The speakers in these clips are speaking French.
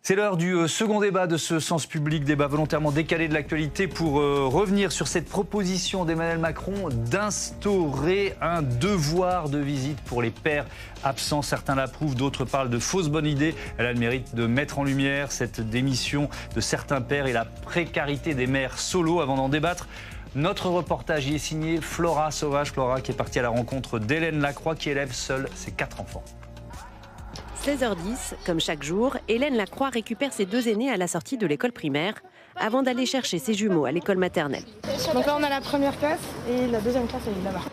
C'est l'heure du second débat de ce Sens Public, débat volontairement décalé de l'actualité pour revenir sur cette proposition d'Emmanuel Macron d'instaurer un devoir de visite pour les pères absents. Certains l'approuvent, d'autres parlent de fausse bonne idée. Elle a le mérite de mettre en lumière cette démission de certains pères et la précarité des mères solo. Avant d'en débattre, notre reportage y est signé Flora Sauvage. Flora qui est partie à la rencontre d'Hélène Lacroix qui élève seule ses 4 enfants. 16h10, comme chaque jour, Hélène Lacroix récupère ses 2 aînés à la sortie de l'école primaire avant d'aller chercher ses jumeaux à l'école maternelle. Donc là, on a la première classe et la deuxième classe, elle est là-bas.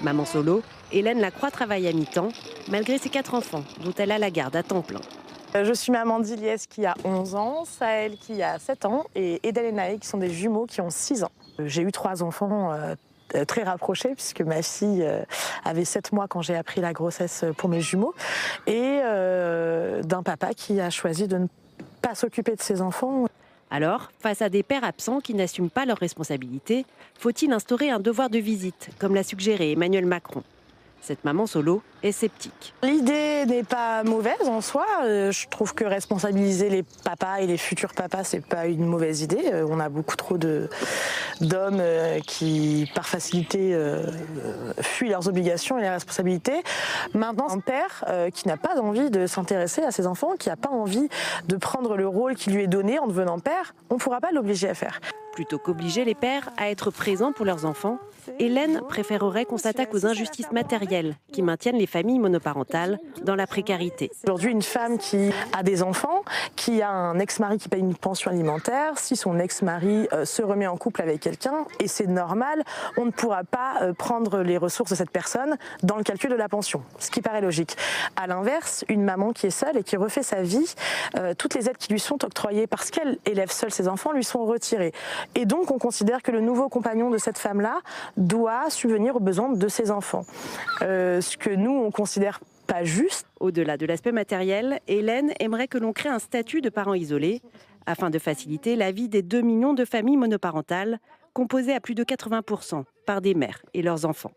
Maman solo, Hélène Lacroix travaille à mi-temps, malgré ses 4 enfants, dont elle a la garde à temps plein. Je suis maman d'Iliès qui a 11 ans, Saël qui a 7 ans et Edel et Naë qui sont des jumeaux qui ont 6 ans. J'ai eu 3 enfants très rapprochés puisque ma fille avait 7 mois quand j'ai appris la grossesse pour mes jumeaux et d'un papa qui a choisi de ne pas s'occuper de ses enfants. Alors, face à des pères absents qui n'assument pas leurs responsabilités, faut-il instaurer un devoir de visite, comme l'a suggéré Emmanuel Macron ? Cette maman solo est sceptique. L'idée n'est pas mauvaise en soi. Je trouve que responsabiliser les papas et les futurs papas, c'est pas une mauvaise idée. On a beaucoup trop d'hommes qui, par facilité, fuient leurs obligations et les responsabilités. Maintenant, un père qui n'a pas envie de s'intéresser à ses enfants, qui n'a pas envie de prendre le rôle qui lui est donné en devenant père, on ne pourra pas l'obliger à faire. Plutôt qu'obliger les pères à être présents pour leurs enfants, Hélène préférerait qu'on s'attaque aux injustices matérielles qui maintiennent les familles monoparentales dans la précarité. Aujourd'hui, une femme qui a des enfants, qui a un ex-mari qui paye une pension alimentaire, si son ex-mari se remet en couple avec quelqu'un, et c'est normal, on ne pourra pas prendre les ressources de cette personne dans le calcul de la pension, ce qui paraît logique. À l'inverse, une maman qui est seule et qui refait sa vie, toutes les aides qui lui sont octroyées parce qu'elle élève seule ses enfants lui sont retirées. Et donc, on considère que le nouveau compagnon de cette femme-là doit subvenir aux besoins de ses enfants. Ce que nous, on considère pas juste. Au-delà de l'aspect matériel, Hélène aimerait que l'on crée un statut de parent isolé afin de faciliter la vie des 2 millions de familles monoparentales composées à plus de 80% par des mères et leurs enfants.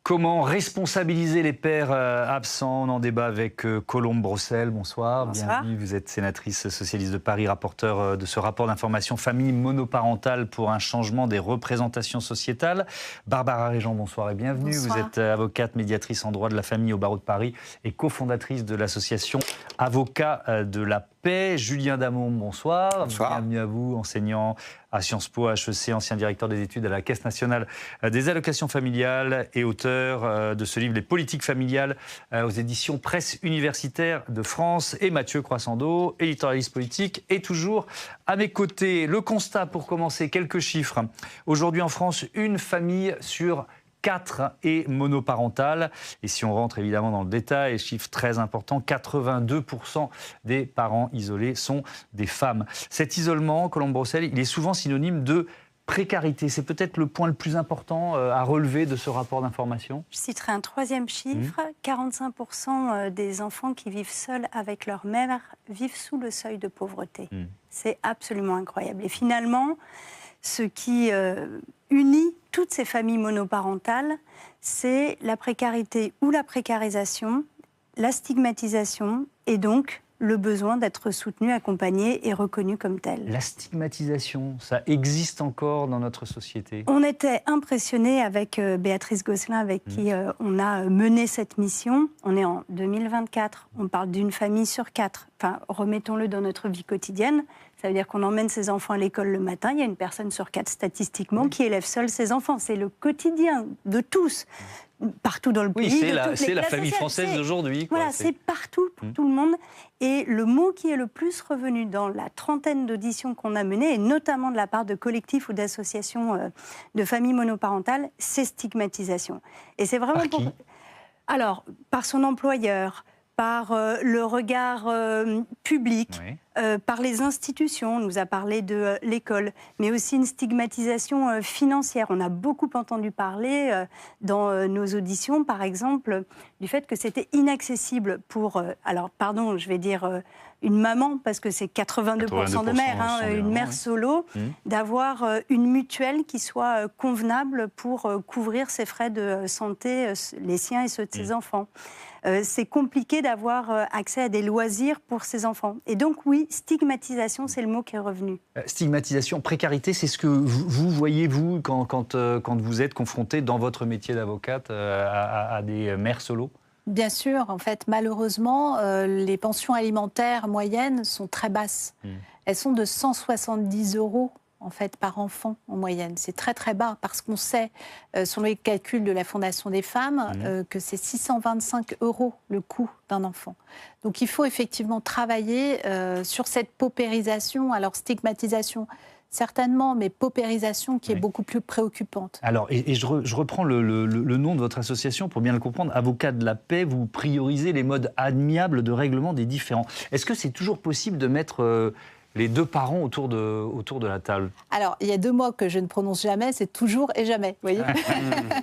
Comment responsabiliser les pères absents? On en débat avec Colombe Brossel. Bonsoir. Bonsoir. Bienvenue. Vous êtes sénatrice socialiste de Paris, rapporteure de ce rapport d'information famille monoparentale pour un changement des représentations sociétales. Barbara Régent, bonsoir et bienvenue. Bonsoir. Vous êtes avocate, médiatrice en droit de la famille au barreau de Paris et cofondatrice de l'association Avocats de la Paix. Julien Damon, bonsoir. Bonsoir. Bienvenue à vous, enseignant à Sciences Po, HEC, ancien directeur des études à la Caisse nationale des allocations familiales et auteur de ce livre « Les politiques familiales » aux éditions Presse universitaire de France. Et Mathieu Croissando, éditorialiste politique, est toujours à mes côtés. Le constat, pour commencer, quelques chiffres. Aujourd'hui en France, une famille sur 4 est monoparentale. Et si on rentre évidemment dans le détail, chiffre très important, 82% des parents isolés sont des femmes. Cet isolement, Colombe Brossel, il est souvent synonyme de précarité. C'est peut-être le point le plus important à relever de ce rapport d'information. Je citerai un 3e chiffre. 45% des enfants qui vivent seuls avec leur mère vivent sous le seuil de pauvreté. C'est absolument incroyable. Et finalement, ce qui unit toutes ces familles monoparentales, c'est la précarité ou la précarisation, la stigmatisation et donc le besoin d'être soutenu, accompagné et reconnu comme tel. La stigmatisation, ça existe encore dans notre société? On était impressionnés avec Béatrice Gosselin, avec qui on a mené cette mission. On est en 2024, on parle d'une famille sur 4. Enfin, remettons-le dans notre vie quotidienne. Ça veut dire qu'on emmène ses enfants à l'école le matin. Il y a une personne sur 4 statistiquement qui élève seule ses enfants. C'est le quotidien de tous, partout dans le pays. Oui, c'est la famille française d'aujourd'hui. Voilà, c'est partout, pour tout le monde. Et le mot qui est le plus revenu dans la trentaine d'auditions qu'on a menées, et notamment de la part de collectifs ou d'associations de familles monoparentales, c'est stigmatisation. Et c'est vraiment Par qui ? Alors, par son employeur, par le regard public, Oui. par les institutions, on nous a parlé de l'école, mais aussi une stigmatisation financière. On a beaucoup entendu parler dans nos auditions, par exemple, du fait que c'était inaccessible pour, alors pardon, je vais dire une maman, parce que c'est 82% de mères, hein, une mère solo, d'avoir une mutuelle qui soit convenable pour couvrir ses frais de santé, les siens et ceux de ses enfants. c'est compliqué d'avoir accès à des loisirs pour ces enfants. Et donc oui, stigmatisation, c'est le mot qui est revenu. Stigmatisation, précarité, c'est ce que vous voyez, vous, quand vous êtes confronté dans votre métier d'avocate à des mères solo? Bien sûr, en fait, malheureusement, les pensions alimentaires moyennes sont très basses. Elles sont de 170 € en fait, par enfant en moyenne. C'est très très bas parce qu'on sait, selon les calculs de la Fondation des femmes, que c'est 625 € le coût d'un enfant. Donc il faut effectivement travailler sur cette paupérisation, alors stigmatisation certainement, mais paupérisation qui est beaucoup plus préoccupante. Alors, et je reprends le nom de votre association pour bien le comprendre. Avocats de la paix, vous priorisez les modes amiables de règlement des différends. Est-ce que c'est toujours possible de mettre les deux parents autour de la table? Alors, il y a deux mots que je ne prononce jamais, c'est toujours et jamais, vous voyez.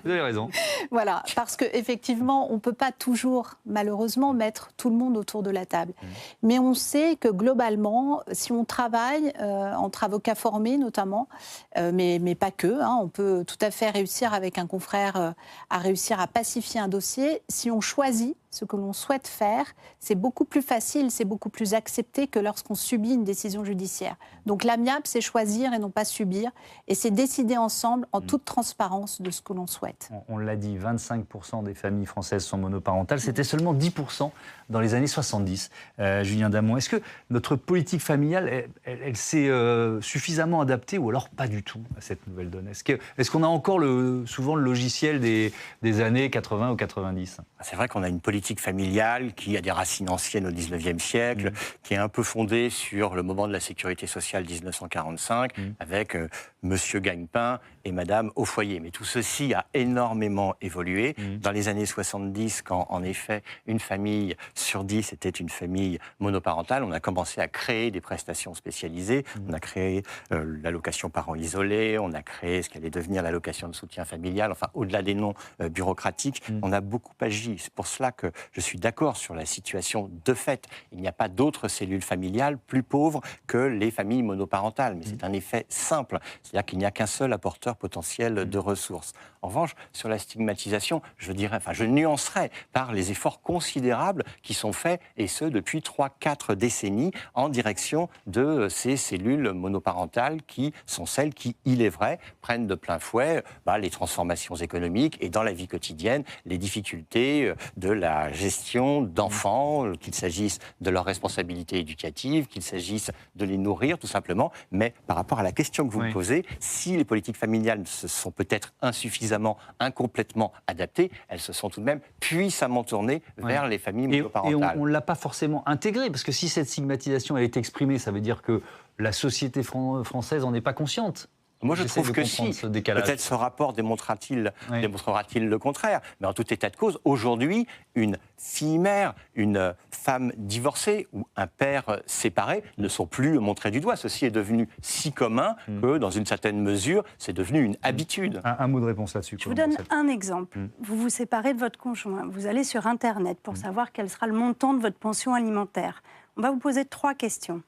Vous avez raison. Voilà, parce qu'effectivement, on ne peut pas toujours, malheureusement, mettre tout le monde autour de la table. Mais on sait que globalement, si on travaille, entre avocats formés notamment, mais pas que, hein, on peut tout à fait réussir avec un confrère à réussir à pacifier un dossier. Si on choisit ce que l'on souhaite faire, c'est beaucoup plus facile, c'est beaucoup plus accepté que lorsqu'on subit une décision judiciaire. Donc l'amiable, c'est choisir et non pas subir, et c'est décider ensemble en toute transparence de ce que l'on souhaite. On l'a dit, 25% des familles françaises sont monoparentales, c'était seulement 10% dans les années 70. Julien Damon, est-ce que notre politique familiale, elle s'est suffisamment adaptée ou alors pas du tout à cette nouvelle donne? Est-ce qu'on a encore souvent le logiciel des années 80 ou 90? C'est vrai qu'on a une politique familiale qui a des racines anciennes au 19e siècle, qui est un peu fondée sur le moment de la sécurité sociale 1945, avec Monsieur Gagne-Pain et Madame au foyer. Mais tout ceci a énormément évolué. Dans les années 70, quand en effet une famille sur 10 était une famille monoparentale, on a commencé à créer des prestations spécialisées. On a créé l'allocation parents isolés, on a créé ce qu'allait devenir l'allocation de soutien familial, enfin au-delà des noms bureaucratiques, on a beaucoup agi. C'est pour cela que je suis d'accord sur la situation de fait. Il n'y a pas d'autres cellules familiales plus pauvres que les familles monoparentales. Mais c'est un effet simple. C'est-à-dire qu'il n'y a qu'un seul apporteur potentiel de ressources. En revanche, sur la stigmatisation, je nuancerais par les efforts considérables qui sont faits, et ce, depuis 3-4 décennies, en direction de ces cellules monoparentales qui sont celles qui, il est vrai, prennent de plein fouet les transformations économiques et dans la vie quotidienne, les difficultés de la gestion d'enfants, qu'il s'agisse de leur responsabilité éducative, qu'il s'agisse de les nourrir tout simplement. Mais par rapport à la question que vous me posez, si les politiques familiales se sont peut-être insuffisamment, incomplètement adaptées, elles se sont tout de même puissamment tournées vers les familles monoparentales. Et on ne l'a pas forcément intégrée, parce que si cette stigmatisation est exprimée, ça veut dire que la société française n'en est pas consciente. Moi, je trouve que si. Peut-être ce rapport démontrera-t-il le contraire. Mais en tout état de cause, aujourd'hui, une fille-mère, une femme divorcée ou un père séparé ne sont plus montrés du doigt. Ceci est devenu si commun que, dans une certaine mesure, c'est devenu une habitude. Un mot de réponse là-dessus. Je vous donne un exemple. Vous vous séparez de votre conjoint. Vous allez sur Internet pour savoir quel sera le montant de votre pension alimentaire. On va vous poser 3 questions.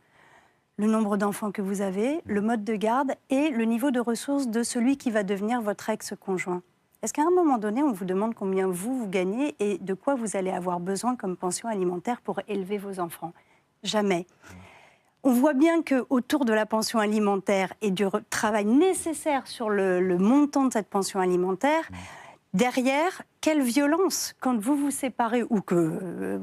Le nombre d'enfants que vous avez, le mode de garde et le niveau de ressources de celui qui va devenir votre ex-conjoint. Est-ce qu'à un moment donné, on vous demande combien vous gagnez et de quoi vous allez avoir besoin comme pension alimentaire pour élever vos enfants? Jamais. On voit bien qu'autour de la pension alimentaire et du travail nécessaire sur le montant de cette pension alimentaire, derrière, quelle violence, quand vous vous séparez ou que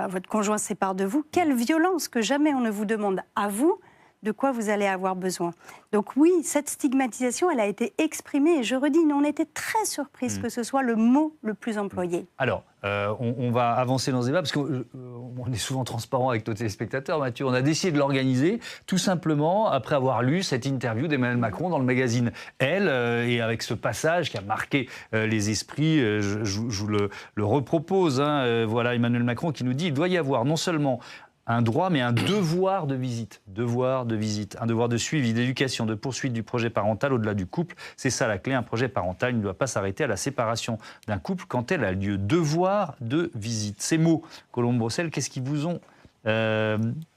votre conjoint se sépare de vous, quelle violence que jamais on ne vous demande à vous de quoi vous allez avoir besoin. Donc oui, cette stigmatisation, elle a été exprimée et je redis, nous on était très surprises que ce soit le mot le plus employé. Alors, on va avancer dans ce débat parce qu'on est souvent transparent avec nos téléspectateurs, Mathieu. On a décidé de l'organiser tout simplement après avoir lu cette interview d'Emmanuel Macron dans le magazine Elle, et avec ce passage qui a marqué les esprits, je vous le repropose. Voilà, Emmanuel Macron qui nous dit: il doit y avoir non seulement un droit, mais un devoir de visite. Un devoir de suivi, d'éducation, de poursuite du projet parental au-delà du couple. C'est ça la clé. Un projet parental ne doit pas s'arrêter à la séparation d'un couple quand elle a lieu. Devoir de visite. Ces mots, Colombe Brossel, qu'est-ce qui vous ont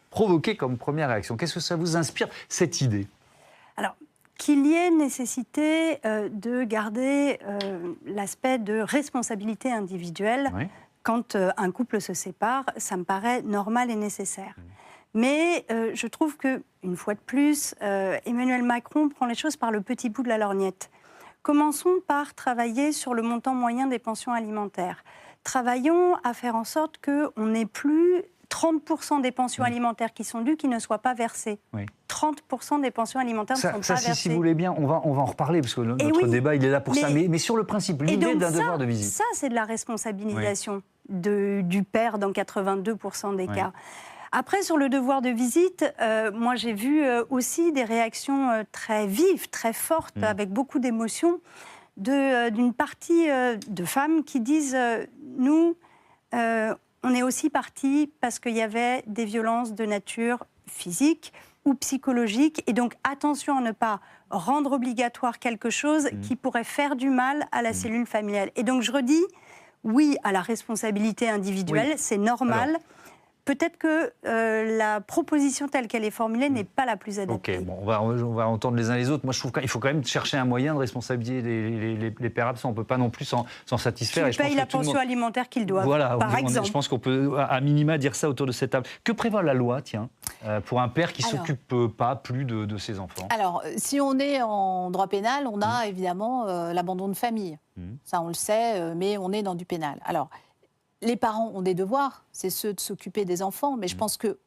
provoqué comme première réaction? Qu'est-ce que ça vous inspire, cette idée? Alors, qu'il y ait nécessité de garder l'aspect de responsabilité individuelle. Oui. quand un couple se sépare, ça me paraît normal et nécessaire. Mais je trouve que, une fois de plus, Emmanuel Macron prend les choses par le petit bout de la lorgnette. Commençons par travailler sur le montant moyen des pensions alimentaires. Travaillons à faire en sorte qu'on n'ait plus 30% des pensions alimentaires qui sont dues qui ne soient pas versées. 30% des pensions alimentaires ne sont pas versées. Si vous voulez bien, on va en reparler, parce que notre débat, il est là pour ça. Mais sur le principe, l'idée d'un devoir de visite. Ça, c'est de la responsabilisation du père dans 82% des cas. Après, sur le devoir de visite, moi j'ai vu aussi des réactions très vives, très fortes, avec beaucoup d'émotions, d'une partie de femmes qui disent nous, on est aussi partis parce qu'il y avait des violences de nature physique ou psychologique, et donc attention à ne pas rendre obligatoire quelque chose qui pourrait faire du mal à la cellule familiale. Et donc je redis, oui à la responsabilité individuelle, c'est normal. Alors, peut-être que la proposition telle qu'elle est formulée n'est pas la plus adaptée. Ok, bon, on va entendre les uns les autres. Moi, je trouve qu'il faut quand même chercher un moyen de responsabiliser les pères absents. On ne peut pas non plus s'en satisfaire. Qui paye la pension alimentaire qu'il doit, par exemple. Je pense qu'on peut, à minima, dire ça autour de cette table. Que prévoit la loi, pour un père qui ne s'occupe pas plus de ses enfants? Alors, si on est en droit pénal, on a évidemment l'abandon de famille. Ça, on le sait, mais on est dans du pénal. Alors, les parents ont des devoirs, c'est ceux de s'occuper des enfants, mais je pense que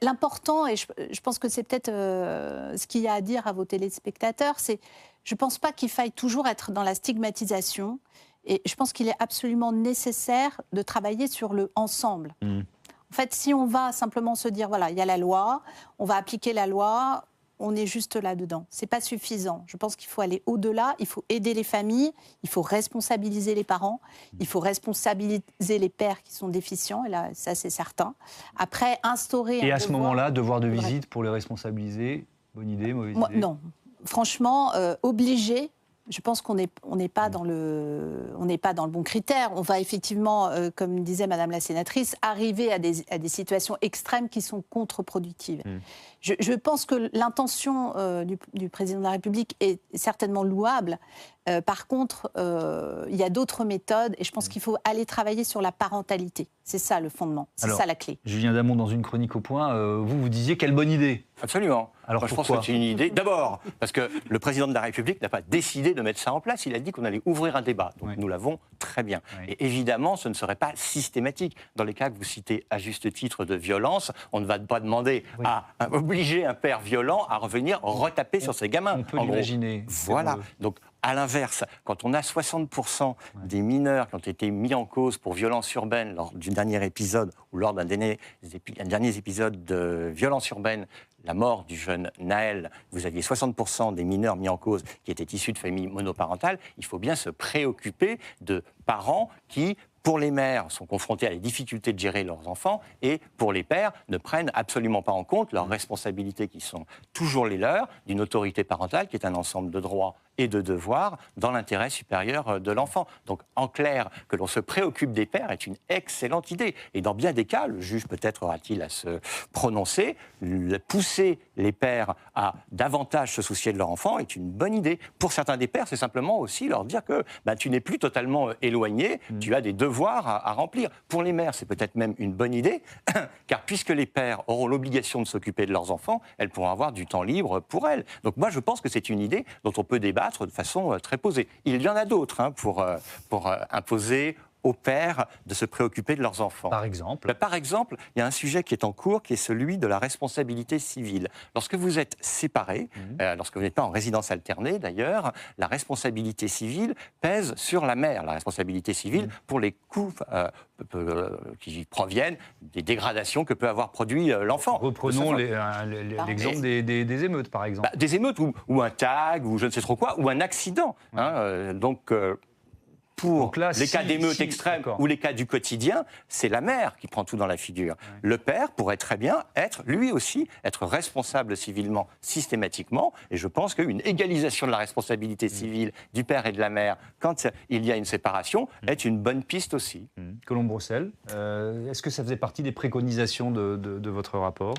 l'important, et je pense que c'est peut-être ce qu'il y a à dire à vos téléspectateurs, c'est, je ne pense pas qu'il faille toujours être dans la stigmatisation, et je pense qu'il est absolument nécessaire de travailler sur le ensemble. En fait, si on va simplement se dire, voilà, il y a la loi, on va appliquer la loi, on est juste là-dedans. Ce n'est pas suffisant. Je pense qu'il faut aller au-delà, il faut aider les familles, il faut responsabiliser les parents, il faut responsabiliser les pères qui sont déficients, et là, ça c'est certain. Après, instaurer Et à ce moment-là, devoir de visite pour les responsabiliser, bonne idée, mauvaise idée? Non. Franchement, obligé, je pense qu'on n'est pas dans le bon critère. On va effectivement, comme disait Madame la sénatrice, arriver à des situations extrêmes qui sont contre-productives. Je pense que l'intention du président de la République est certainement louable. Par contre, il y a d'autres méthodes, et je pense qu'il faut aller travailler sur la parentalité. C'est ça le fondement, c'est ça la clé. Julien Damon, dans une chronique au point, vous disiez quelle bonne idée. Absolument. Alors moi, je pense que c'est une idée. D'abord, parce que le président de la République n'a pas décidé de mettre ça en place. Il a dit qu'on allait ouvrir un débat. Donc nous l'avons très bien. Et évidemment, ce ne serait pas systématique. Dans les cas que vous citez à juste titre de violence, on ne va pas demander à obliger un père violent à revenir retaper sur ses gamins. On peut l'imaginer. Voilà. Donc, à l'inverse, quand on a 60% des mineurs qui ont été mis en cause pour violence urbaine lors du dernier épisode ou lors d'un dernier épisode de violence urbaine, la mort du jeune Naël, vous aviez 60% des mineurs mis en cause qui étaient issus de familles monoparentales, il faut bien se préoccuper de parents qui, pour les mères, sont confrontés à la difficulté de gérer leurs enfants, et pour les pères, ne prennent absolument pas en compte leurs responsabilités qui sont toujours les leurs, d'une autorité parentale qui est un ensemble de droits et de devoirs dans l'intérêt supérieur de l'enfant. Donc, en clair, que l'on se préoccupe des pères est une excellente idée. Et dans bien des cas, le juge peut-être aura-t-il à se prononcer, pousser les pères à davantage se soucier de leur enfant est une bonne idée. Pour certains des pères, c'est simplement aussi leur dire que tu n'es plus totalement éloigné, tu as des devoirs à remplir. Pour les mères, c'est peut-être même une bonne idée, car puisque les pères auront l'obligation de s'occuper de leurs enfants, elles pourront avoir du temps libre pour elles. Donc moi, je pense que c'est une idée dont on peut débattre de façon très posée. Il y en a d'autres pour imposer aux pères de se préoccuper de leurs enfants. Par exemple? Par exemple, il y a un sujet qui est en cours, qui est celui de la responsabilité civile. Lorsque vous êtes séparés, lorsque vous n'êtes pas en résidence alternée d'ailleurs, la responsabilité civile pèse sur la mère. La responsabilité civile pour les coûts qui proviennent des dégradations que peut avoir produit l'enfant. Reprenons l'exemple des émeutes, par exemple. Des émeutes ou un tag, ou je ne sais trop quoi, ou un accident. Pour là, les cas d'émeutes extrêmes ou les cas du quotidien, c'est la mère qui prend tout dans la figure. Le père pourrait très bien lui aussi, être responsable civilement, systématiquement. Et je pense qu'une égalisation de la responsabilité civile du père et de la mère quand il y a une séparation est une bonne piste aussi. Colombe Brossel, est-ce que ça faisait partie des préconisations de votre rapport ?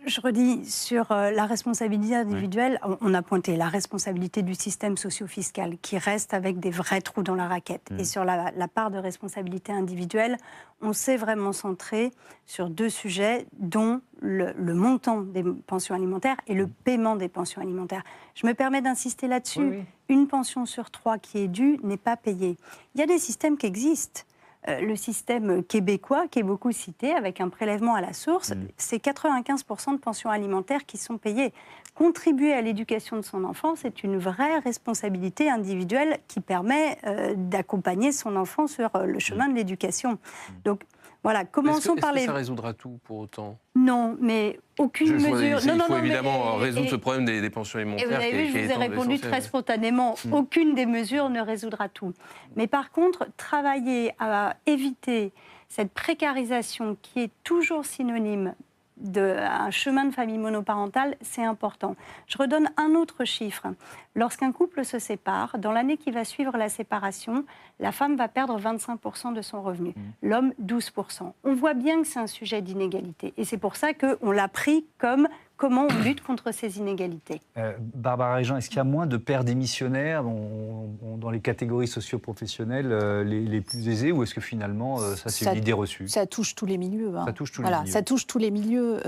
Je redis, sur la responsabilité individuelle, on a pointé la responsabilité du système socio-fiscal qui reste avec des vrais trous dans la raquette. Et sur la part de responsabilité individuelle, on s'est vraiment centré sur 2 sujets, dont le montant des pensions alimentaires et le paiement des pensions alimentaires. Je me permets d'insister là-dessus. Oui. Une pension sur 3 qui est due n'est pas payée. Il y a des systèmes qui existent. Le système québécois, qui est beaucoup cité, avec un prélèvement à la source, c'est 95% de pensions alimentaires qui sont payées. Contribuer à l'éducation de son enfant, c'est une vraie responsabilité individuelle qui permet d'accompagner son enfant sur le chemin de l'éducation. Donc, voilà, commençons par les... Est-ce que ça résoudra tout pour autant? Non, mais aucune mesure... Il faut évidemment résoudre ce problème des pensions alimentaires. Et vous avez vu, je vous ai répondu très spontanément. Aucune des mesures ne résoudra tout. Mais par contre, travailler à éviter cette précarisation qui est toujours synonyme d'un chemin de famille monoparentale, c'est important. Je redonne un autre chiffre. Lorsqu'un couple se sépare, dans l'année qui va suivre la séparation, la femme va perdre 25% de son revenu, l'homme 12%. On voit bien que c'est un sujet d'inégalité. Et c'est pour ça qu'on l'a pris comme comment on lutte contre ces inégalités. Barbara Régent, est-ce qu'il y a moins de pères démissionnaires dans les catégories socio-professionnelles les plus aisées, ou est-ce que finalement ça c'est une idée reçue? Ça touche tous les milieux. Hein. Ça touche tous les milieux. Ça touche tous les milieux.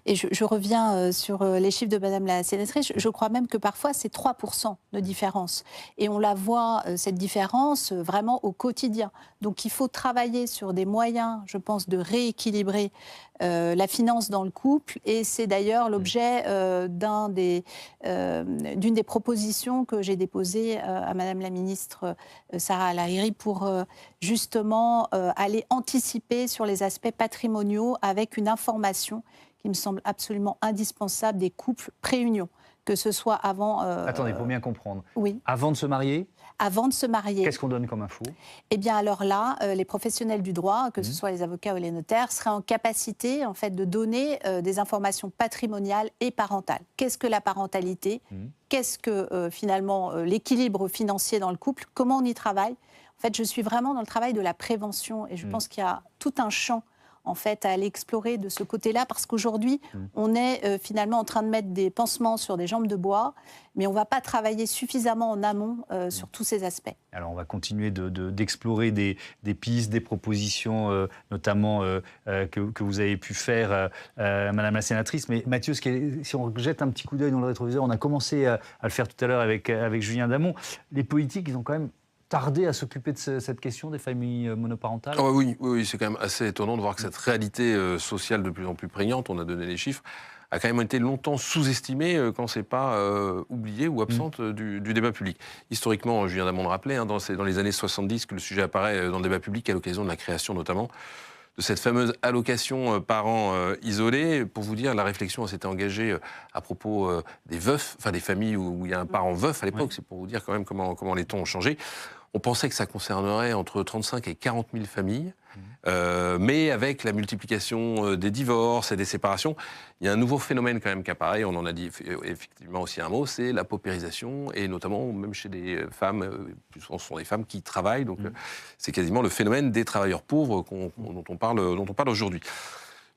Et je reviens sur les chiffres de Madame la sénatrice. Je crois même que parfois c'est 3% de différence. Et on la voit, cette différence, vraiment au quotidien. Donc il faut travailler sur des moyens, je pense, de rééquilibrer la finance dans le couple. Et c'est d'ailleurs l'objet d'une des propositions que j'ai déposées à Madame la ministre Sarah El Haïry pour justement aller anticiper sur les aspects patrimoniaux avec une information qui me semble absolument indispensable des couples pré-union, que ce soit avant... Attendez, pour bien comprendre. Oui. Avant de se marier? Avant de se marier. Qu'est-ce qu'on donne comme info? Eh bien, alors là, les professionnels du droit, que ce soit les avocats ou les notaires, seraient en capacité, en fait, de donner des informations patrimoniales et parentales. Qu'est-ce que la parentalité? Qu'est-ce que, finalement, l'équilibre financier dans le couple? Comment on y travaille? En fait, je suis vraiment dans le travail de la prévention et je pense qu'il y a tout un champ en fait, à aller explorer de ce côté-là, parce qu'aujourd'hui, on est finalement en train de mettre des pansements sur des jambes de bois, mais on ne va pas travailler suffisamment en amont sur tous ces aspects. Alors, on va continuer d'explorer des pistes, des propositions, notamment que vous avez pu faire, Madame la sénatrice. Mais Mathieu, si on jette un petit coup d'œil dans le rétroviseur, on a commencé à le faire tout à l'heure avec Julien Damon. Les politiques, ils ont quand même tardé à s'occuper de cette question des familles monoparentales? Oui, c'est quand même assez étonnant de voir que cette réalité sociale de plus en plus prégnante, on a donné les chiffres, a quand même été longtemps sous-estimée quand c'est pas oublié ou absente du débat public. Historiquement, Julien Damon le rappelait, c'est dans les années 70 que le sujet apparaît dans le débat public à l'occasion de la création notamment de cette fameuse allocation parents isolés. Pour vous dire, la réflexion s'était engagée à propos des veufs, enfin des familles où il y a un parent veuf à l'époque, c'est pour vous dire quand même comment les temps ont changé. On pensait que ça concernerait entre 35 et 40 000 familles, mais avec la multiplication des divorces et des séparations, il y a un nouveau phénomène quand même qui apparaît, on en a dit effectivement aussi un mot, c'est la paupérisation, et notamment même chez des femmes, plus souvent ce sont des femmes qui travaillent, donc c'est quasiment le phénomène des travailleurs pauvres dont on parle aujourd'hui.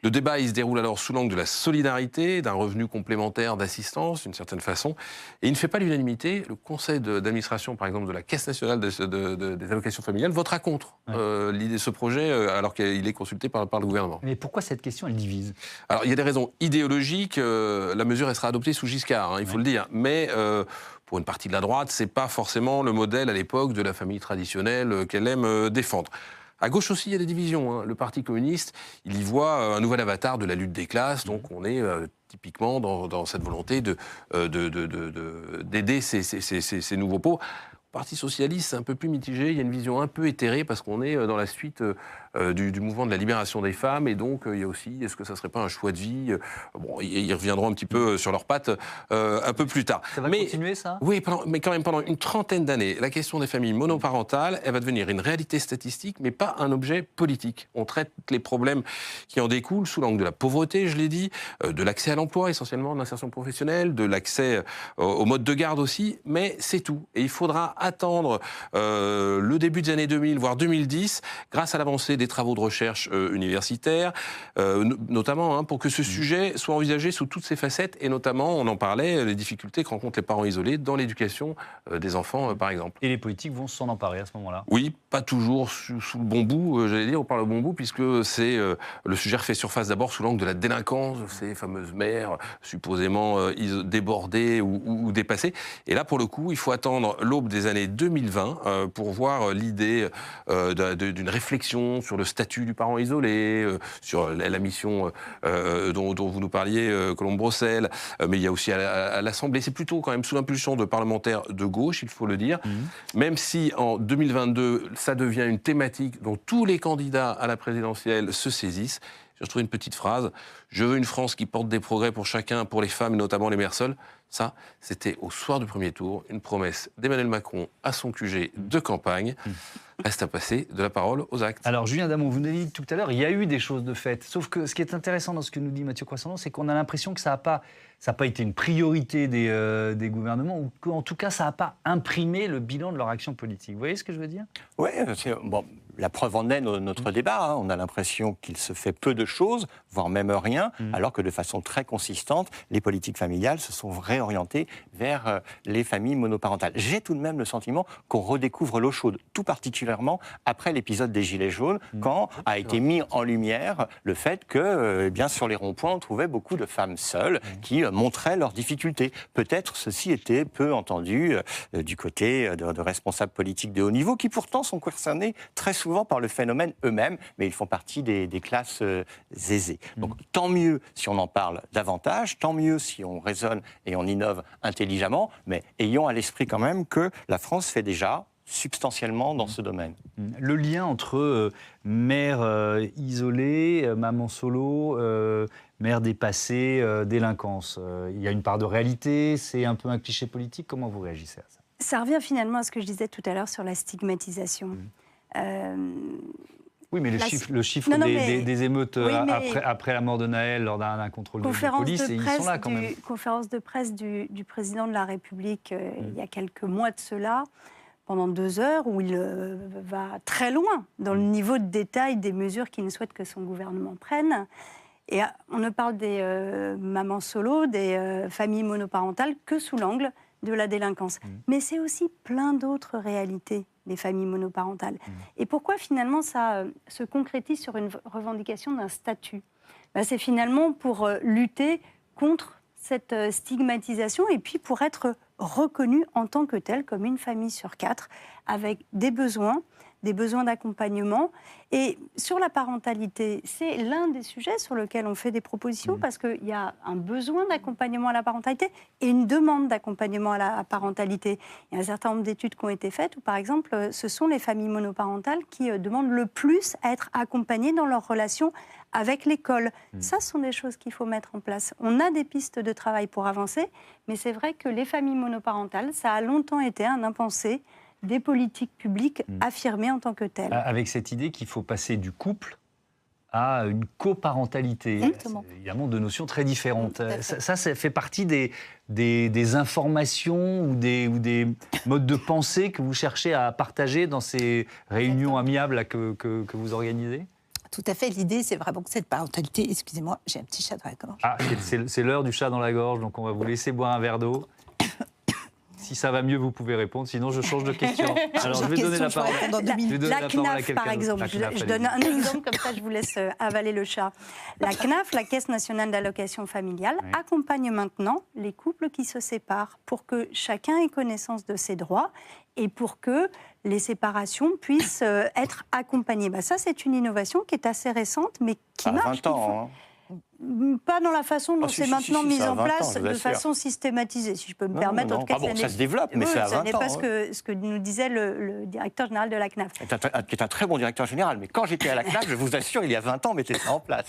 Le débat, il se déroule alors sous l'angle de la solidarité, d'un revenu complémentaire d'assistance, d'une certaine façon. Et il ne fait pas l'unanimité. Le conseil d'administration, par exemple, de la Caisse nationale des allocations familiales votera contre ce projet, alors qu'il est consulté par le gouvernement. Mais pourquoi cette question, elle divise? Alors, il y a des raisons idéologiques. La mesure, elle sera adoptée sous Giscard, il faut le dire. Mais... pour une partie de la droite, c'est pas forcément le modèle à l'époque de la famille traditionnelle qu'elle aime défendre. À gauche aussi, il y a des divisions. Le Parti communiste, il y voit un nouvel avatar de la lutte des classes. Donc on est typiquement dans cette volonté d'aider ces nouveaux pauvres. Le Parti socialiste, c'est un peu plus mitigé. Il y a une vision un peu éthérée parce qu'on est dans la suite du mouvement de la libération des femmes. Et donc, il y a aussi, est-ce que ça ne serait pas un choix de vie? Bon, ils reviendront un petit peu sur leurs pattes un peu plus tard. Ça va continuer, ça? Oui, mais quand même pendant une trentaine d'années, la question des familles monoparentales, elle va devenir une réalité statistique, mais pas un objet politique. On traite les problèmes qui en découlent sous l'angle de la pauvreté, je l'ai dit, de l'accès à l'emploi, essentiellement de l'insertion professionnelle, de l'accès au mode de garde aussi, mais c'est tout. Et il faudra attendre le début des années 2000, voire 2010, grâce à l'avancée des travaux de recherche universitaires, notamment pour que ce sujet soit envisagé sous toutes ses facettes, et notamment, on en parlait, les difficultés que rencontrent les parents isolés dans l'éducation des enfants, par exemple. Et les politiques vont s'en emparer à ce moment-là? Oui, pas toujours sous le bon bout, j'allais dire, on parle au bon bout, puisque c'est le sujet refait surface d'abord sous l'angle de la délinquance, ces fameuses mères supposément débordées ou dépassées. Et là, pour le coup, il faut attendre l'aube des années 2020 pour voir l'idée d'une réflexion sur le statut du parent isolé, sur la mission dont vous nous parliez, Colombe Brossel, mais il y a aussi à l'Assemblée. C'est plutôt quand même sous l'impulsion de parlementaires de gauche, il faut le dire, même si en 2022, ça devient une thématique dont tous les candidats à la présidentielle se saisissent. J'ai retrouvé une petite phrase. Je veux une France qui porte des progrès pour chacun, pour les femmes et notamment les mères seules. Ça, c'était au soir du premier tour, une promesse d'Emmanuel Macron à son QG de campagne. Reste à passer de la parole aux actes. Alors, Julien Damon, vous nous avez dit tout à l'heure, il y a eu des choses de faites. Sauf que ce qui est intéressant dans ce que nous dit Mathieu Croissant, c'est qu'on a l'impression que ça n'a pas été une priorité des gouvernements, ou qu'en tout cas, ça n'a pas imprimé le bilan de leur action politique. Vous voyez ce que je veux dire? Oui, bon, la preuve en est notre débat. On a l'impression qu'il se fait peu de choses, voire même rien, alors que de façon très consistante, les politiques familiales se sont réorientées vers les familles monoparentales. J'ai tout de même le sentiment qu'on redécouvre l'eau chaude, tout particulièrement après l'épisode des Gilets jaunes, quand a été mis en lumière le fait que, bien sur les ronds-points, on trouvait beaucoup de femmes seules qui montraient leurs difficultés. Peut-être ceci était peu entendu du côté de responsables politiques de haut niveau, qui pourtant sont concernés très souvent par le phénomène eux-mêmes, mais ils font partie des classes aisées. Donc tant mieux si on en parle davantage, tant mieux si on raisonne et on innove intelligemment, mais ayons à l'esprit quand même que la France fait déjà substantiellement dans ce domaine. Le lien entre mère isolée, maman solo, mère dépassée, délinquance, il y a une part de réalité, c'est un peu un cliché politique, comment vous réagissez à ça? Ça revient finalement à ce que je disais tout à l'heure sur la stigmatisation. Oui, mais le chiffre des émeutes après la mort de Naël lors d'un contrôle de police, ils sont là quand même. Conférence de presse du président de la République il y a quelques mois de cela, pendant 2 heures, où il va très loin dans le niveau de détail des mesures qu'il souhaite que son gouvernement prenne. Et on ne parle des mamans solo, des familles monoparentales, que sous l'angle de la délinquance. Mais c'est aussi plein d'autres réalités, les familles monoparentales. Et pourquoi finalement ça se concrétise sur une revendication d'un statut? C'est finalement pour lutter contre cette stigmatisation et puis pour être reconnue en tant que telle, comme une famille sur 4, avec des besoins d'accompagnement. Et sur la parentalité, c'est l'un des sujets sur lesquels on fait des propositions, parce qu'il y a un besoin d'accompagnement à la parentalité et une demande d'accompagnement à la parentalité. Il y a un certain nombre d'études qui ont été faites où, par exemple, ce sont les familles monoparentales qui demandent le plus à être accompagnées dans leur relation avec l'école. Ça, ce sont des choses qu'il faut mettre en place. On a des pistes de travail pour avancer, mais c'est vrai que les familles monoparentales, ça a longtemps été un impensé des politiques publiques affirmées en tant que telles. Avec cette idée qu'il faut passer du couple à une coparentalité. Exactement. C'est évidemment deux notions très différentes. Ça fait partie des informations ou des modes de pensée que vous cherchez à partager dans ces réunions amiables là, que vous organisez? Tout à fait. L'idée, c'est vraiment que cette parentalité... Excusez-moi, j'ai un petit chat dans la gorge. Ah, c'est l'heure du chat dans la gorge, donc on va vous laisser boire un verre d'eau. Si ça va mieux, vous pouvez répondre. Sinon, je change de question. Alors, je vais donner la parole. La CNAF, par exemple. Je donne un exemple, comme ça, je vous laisse avaler le chat. La CNAF, la Caisse nationale d'allocation familiale, accompagne maintenant les couples qui se séparent pour que chacun ait connaissance de ses droits et pour que les séparations puissent être accompagnées. Ça, c'est une innovation qui est assez récente, mais qui marche. 20 ans, Pas dans la façon dont c'est maintenant mis en place, de façon systématisée, si je peux me permettre. En tout cas, ça se développe, mais c'est à 20 ans. Ce n'est pas ce que nous disait le directeur général de la CNAF. Qui est un très bon directeur général, mais quand j'étais à la CNAF, je vous assure, il y a 20 ans, on mettait ça en place.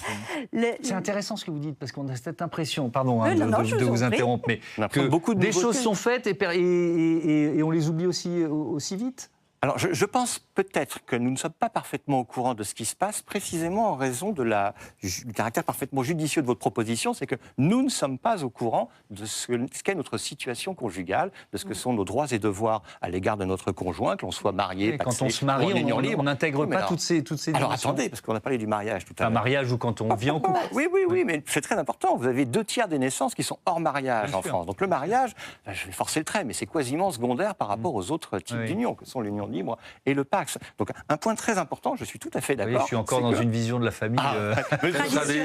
C'est intéressant ce que vous dites, parce qu'on a cette impression, pardon de vous interrompre, mais que des choses sont faites et on les oublie aussi vite. Alors, je pense peut-être que nous ne sommes pas parfaitement au courant de ce qui se passe, précisément en raison du caractère parfaitement judicieux de votre proposition, c'est que nous ne sommes pas au courant de ce qu'est notre situation conjugale, de ce que sont nos droits et devoirs à l'égard de notre conjoint, que l'on soit marié, quand on se marie, on n'intègre pas toutes ces Alors dimensions. attendez, parce qu'on a parlé du mariage tout à l'heure. Un mariage ou quand on vit en couple. Oui, mais c'est très important. Vous avez 2/3 des naissances qui sont hors mariage Bien en sûr. France. Donc le mariage, je vais forcer le trait, mais c'est quasiment secondaire par rapport aux autres types d'unions, que sont l'union libre et le Pacs. Donc un point très important, je suis tout à fait d'accord. Je suis encore dans une vision de la famille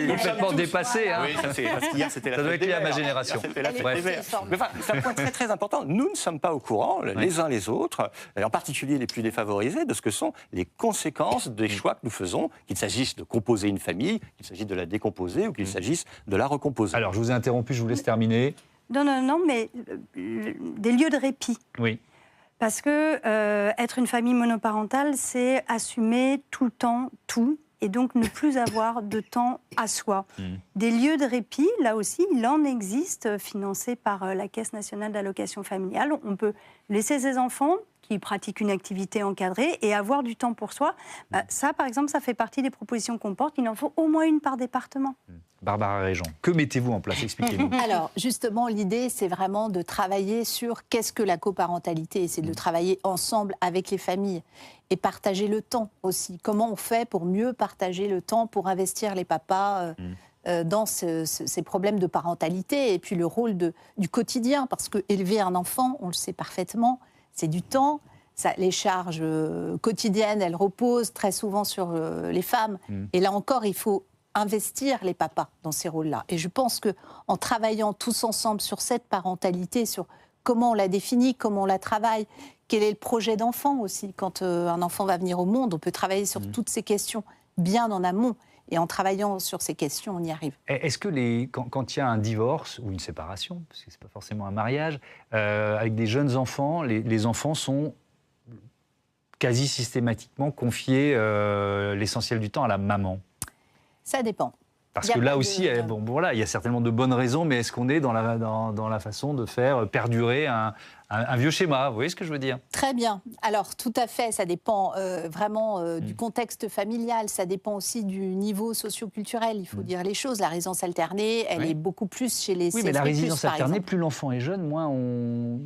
complètement dépassée. Oui, ça c'est parce qu'hier c'était la Ça doit fête être lié à des ma mères. génération. C'était la fête Bref. des mères. Mais enfin, c'est un point très très important. Nous ne sommes pas au courant, les uns les autres, et en particulier les plus défavorisés, de ce que sont les conséquences des choix que nous faisons, qu'il s'agisse de composer une famille, qu'il s'agisse de la décomposer ou qu'il s'agisse de la recomposer. Alors, je vous ai interrompu, je vous laisse terminer. Non, mais des lieux de répit. Oui. Parce que être une famille monoparentale, c'est assumer tout le temps tout, et donc ne plus avoir de temps à soi. Des lieux de répit, là aussi, il en existe, financés par la Caisse nationale d'allocation familiale. On peut laisser ses enfants qui pratiquent une activité encadrée et avoir du temps pour soi. Ça, par exemple, ça fait partie des propositions qu'on porte. Il en faut au moins une par département. Barbara Régent, que mettez-vous en place? Expliquez-nous. Alors, justement, l'idée, c'est vraiment de travailler sur qu'est-ce que la coparentalité. C'est de travailler ensemble avec les familles et partager le temps aussi. Comment on fait pour mieux partager le temps, pour investir les papas dans ces problèmes de parentalité et puis le rôle du quotidien. Parce que élever un enfant, on le sait parfaitement, c'est du temps. Les charges quotidiennes, elles reposent très souvent sur les femmes. Et là encore, il faut investir les papas dans ces rôles-là. Et je pense qu'en travaillant tous ensemble sur cette parentalité, sur comment on la définit, comment on la travaille, quel est le projet d'enfant aussi. Quand un enfant va venir au monde, on peut travailler sur toutes ces questions bien en amont. Et en travaillant sur ces questions, on y arrive. Est-ce que quand il y a un divorce ou une séparation, parce que ce n'est pas forcément un mariage, avec des jeunes enfants, les enfants sont quasi systématiquement confiés l'essentiel du temps à la maman? Ça dépend. Parce que là aussi, il y a certainement de bonnes raisons, mais est-ce qu'on est dans la façon de faire perdurer un vieux schéma? Vous voyez ce que je veux dire? Très bien. Alors, tout à fait, ça dépend vraiment du contexte familial, ça dépend aussi du niveau socio-culturel, il faut dire les choses. La résidence alternée, elle est beaucoup plus chez les CSP+, mais la résidence par alternée, exemple. plus l'enfant est jeune, moins on...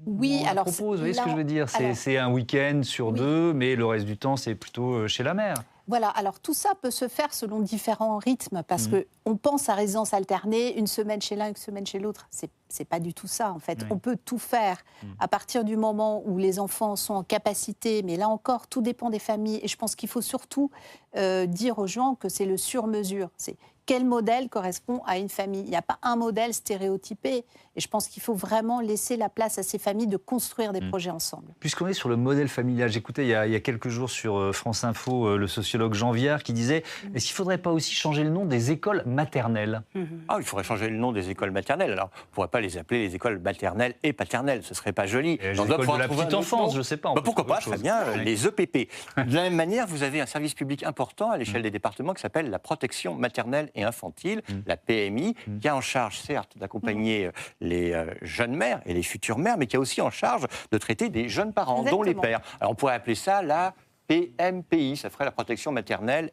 Oui, on alors... propose, vous voyez ce que je veux dire? C'est un week-end sur deux, mais le reste du temps, c'est plutôt chez la mère. Voilà, alors tout ça peut se faire selon différents rythmes, parce qu'on pense à résidence alternée, une semaine chez l'un, une semaine chez l'autre. C'est pas du tout ça, en fait. On peut tout faire à partir du moment où les enfants sont en capacité, mais là encore, tout dépend des familles. Et je pense qu'il faut surtout dire aux gens que c'est le sur-mesure. C'est quel modèle correspond à une famille. Il n'y a pas un modèle stéréotypé. Et je pense qu'il faut vraiment laisser la place à ces familles de construire des projets ensemble. Puisqu'on est sur le modèle familial, j'écoutais il y a quelques jours sur France Info le sociologue Jean Viard qui disait est-ce qu'il ne faudrait pas aussi changer le nom des écoles maternelles? Ah, il faudrait changer le nom des écoles maternelles. Alors, on ne pourrait pas les appeler les écoles maternelles et paternelles. Ce ne serait pas joli. Les écoles de la petite enfance, je ne sais pas. Pourquoi pas, très bien, les EPP. De la même manière, vous avez un service public important à l'échelle des départements qui s'appelle la protection maternelle et infantile, la PMI, qui a en charge, certes, d'accompagner les jeunes mères et les futures mères, mais qui a aussi en charge de traiter des jeunes parents, dont les pères. Alors, on pourrait appeler ça la PMPI, ça ferait la protection maternelle,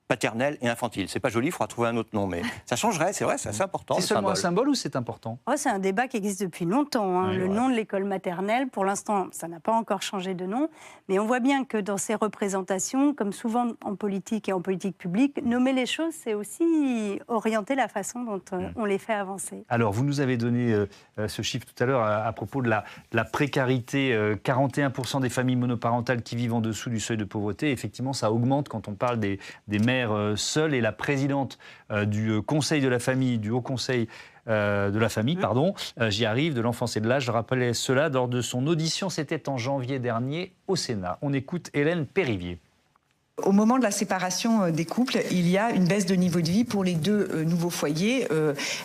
paternelle et infantile. C'est pas joli, il faudra trouver un autre nom, mais ça changerait, c'est vrai, c'est assez important. C'est seulement un symbole ou c'est important? C'est un débat qui existe depuis longtemps. Le nom de l'école maternelle, pour l'instant, ça n'a pas encore changé de nom, mais on voit bien que dans ces représentations, comme souvent en politique et en politique publique, nommer les choses, c'est aussi orienter la façon dont on les fait avancer. Alors, vous nous avez donné ce chiffre tout à l'heure à propos de la précarité. 41% des familles monoparentales qui vivent en dessous du seuil de pauvreté. Effectivement, ça augmente quand on parle des mères seules. Et la présidente du Conseil de la famille, du Haut Conseil de la famille, j'y arrive, de l'enfance et de l'âge, je rappelais cela lors de son audition, c'était en janvier dernier au Sénat. On écoute Hélène Périvier. Au moment de la séparation des couples, il y a une baisse de niveau de vie pour les deux nouveaux foyers,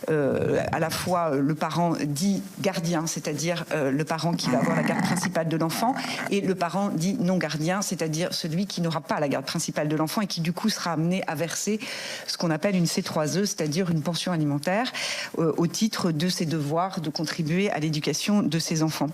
à la fois le parent dit gardien, c'est-à-dire le parent qui va avoir la garde principale de l'enfant, et le parent dit non gardien, c'est-à-dire celui qui n'aura pas la garde principale de l'enfant et qui du coup sera amené à verser ce qu'on appelle une C3E, c'est-à-dire une pension alimentaire, au titre de ses devoirs de contribuer à l'éducation de ses enfants.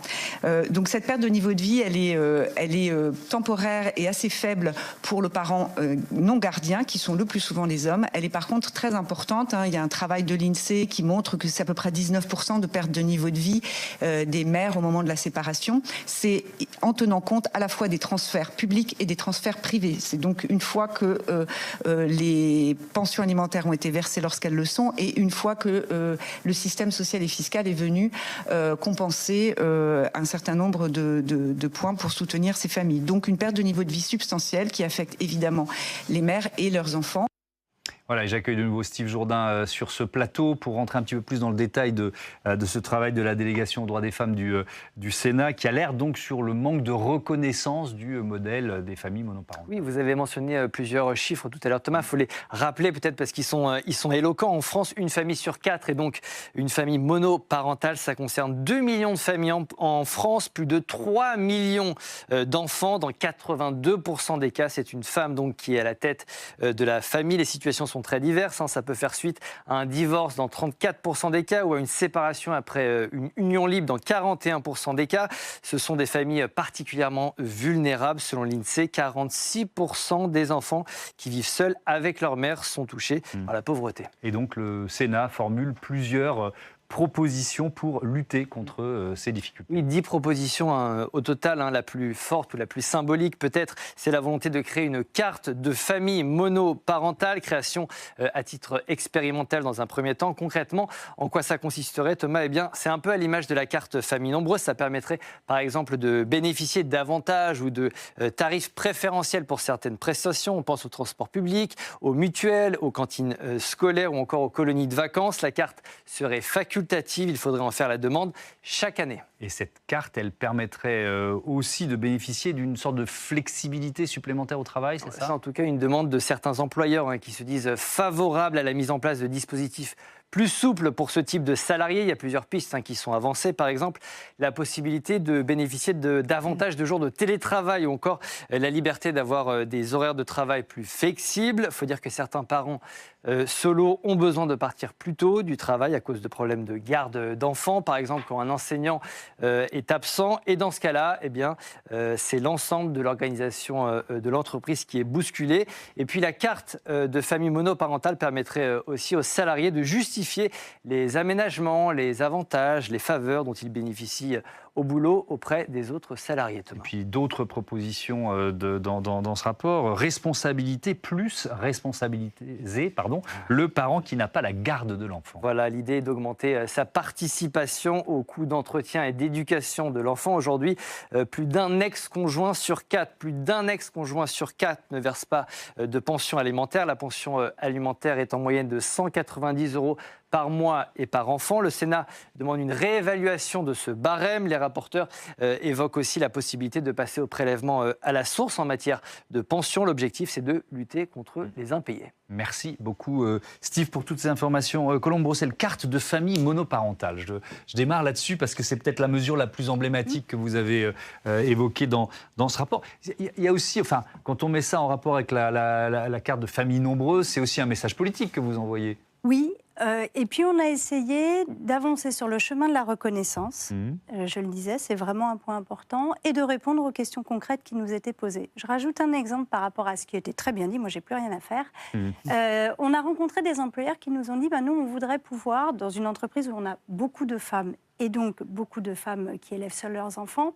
Donc cette perte de niveau de vie, elle est temporaire et assez faible pour le parents non gardiens, qui sont le plus souvent les hommes. Elle est par contre très importante. Il y a un travail de l'INSEE qui montre que c'est à peu près 19% de perte de niveau de vie des mères au moment de la séparation. C'est en tenant compte à la fois des transferts publics et des transferts privés. C'est donc une fois que les pensions alimentaires ont été versées lorsqu'elles le sont, et une fois que le système social et fiscal est venu compenser un certain nombre de points pour soutenir ces familles. Donc une perte de niveau de vie substantielle qui affecte évidemment les mères et leurs enfants. Voilà, et j'accueille de nouveau Steve Jourdain sur ce plateau pour rentrer un petit peu plus dans le détail de ce travail de la délégation aux droits des femmes du Sénat, qui alerte donc sur le manque de reconnaissance du modèle des familles monoparentales. Oui, vous avez mentionné plusieurs chiffres tout à l'heure, Thomas. Il faut les rappeler peut-être parce qu'ils sont éloquents. En France, une famille sur 4 est donc une famille monoparentale. Ça concerne 2 millions de familles en France, plus de 3 millions d'enfants. Dans 82% des cas, c'est une femme donc qui est à la tête de la famille. Les situations sont très diverses. Ça peut faire suite à un divorce dans 34% des cas ou à une séparation après une union libre dans 41% des cas. Ce sont des familles particulièrement vulnérables. Selon l'INSEE, 46% des enfants qui vivent seuls avec leur mère sont touchés par la pauvreté. Et donc le Sénat formule plusieurs propositions pour lutter contre ces difficultés. Oui, 10 propositions au total. La plus forte ou la plus symbolique peut-être, c'est la volonté de créer une carte de famille monoparentale, création à titre expérimental dans un premier temps. Concrètement, en quoi ça consisterait, Thomas ? Eh bien, c'est un peu à l'image de la carte famille nombreuse. Ça permettrait par exemple de bénéficier d'avantages ou de tarifs préférentiels pour certaines prestations. On pense au transport public, aux mutuelles, aux cantines scolaires ou encore aux colonies de vacances. La carte serait facultative. Il faudrait en faire la demande chaque année. Et cette carte, elle permettrait aussi de bénéficier d'une sorte de flexibilité supplémentaire au travail, c'est ça ? C'est en tout cas une demande de certains employeurs qui se disent favorables à la mise en place de dispositifs plus souples pour ce type de salariés. Il y a plusieurs pistes qui sont avancées. Par exemple, la possibilité de bénéficier davantage de jours de télétravail ou encore la liberté d'avoir des horaires de travail plus flexibles. Il faut dire que certains parents solos ont besoin de partir plus tôt du travail à cause de problèmes de garde d'enfants, par exemple quand un enseignant est absent. Et dans ce cas-là, eh bien, c'est l'ensemble de l'organisation de l'entreprise qui est bousculée. Et puis la carte de famille monoparentale permettrait aussi aux salariés de justifier les aménagements, les avantages, les faveurs dont ils bénéficient au boulot auprès des autres salariés. Thomas. Et puis d'autres propositions dans ce rapport. Responsabilité plus responsabiliser le parent qui n'a pas la garde de l'enfant. Voilà, l'idée est d'augmenter sa participation aux coûts d'entretien et d'éducation de l'enfant. Aujourd'hui, plus d'un ex-conjoint sur 4, ne verse pas de pension alimentaire. La pension alimentaire est en moyenne de 190 € par mois et par enfant. Le Sénat demande une réévaluation de ce barème. Les rapporteurs évoquent aussi la possibilité de passer au prélèvement à la source en matière de pension. L'objectif, c'est de lutter contre les impayés. Merci beaucoup, Steve, pour toutes ces informations. Colombe Brossel, carte de famille monoparentale. Je démarre là-dessus parce que c'est peut-être la mesure la plus emblématique que vous avez évoquée dans ce rapport. Il y a aussi, quand on met ça en rapport avec la carte de famille nombreuse, c'est aussi un message politique que vous envoyez. Oui, et puis on a essayé d'avancer sur le chemin de la reconnaissance, je le disais, c'est vraiment un point important, et de répondre aux questions concrètes qui nous étaient posées. Je rajoute un exemple par rapport à ce qui était très bien dit, moi j'ai plus rien à faire. On a rencontré des employeurs qui nous ont dit, nous on voudrait pouvoir, dans une entreprise où on a beaucoup de femmes, et donc beaucoup de femmes qui élèvent seules leurs enfants,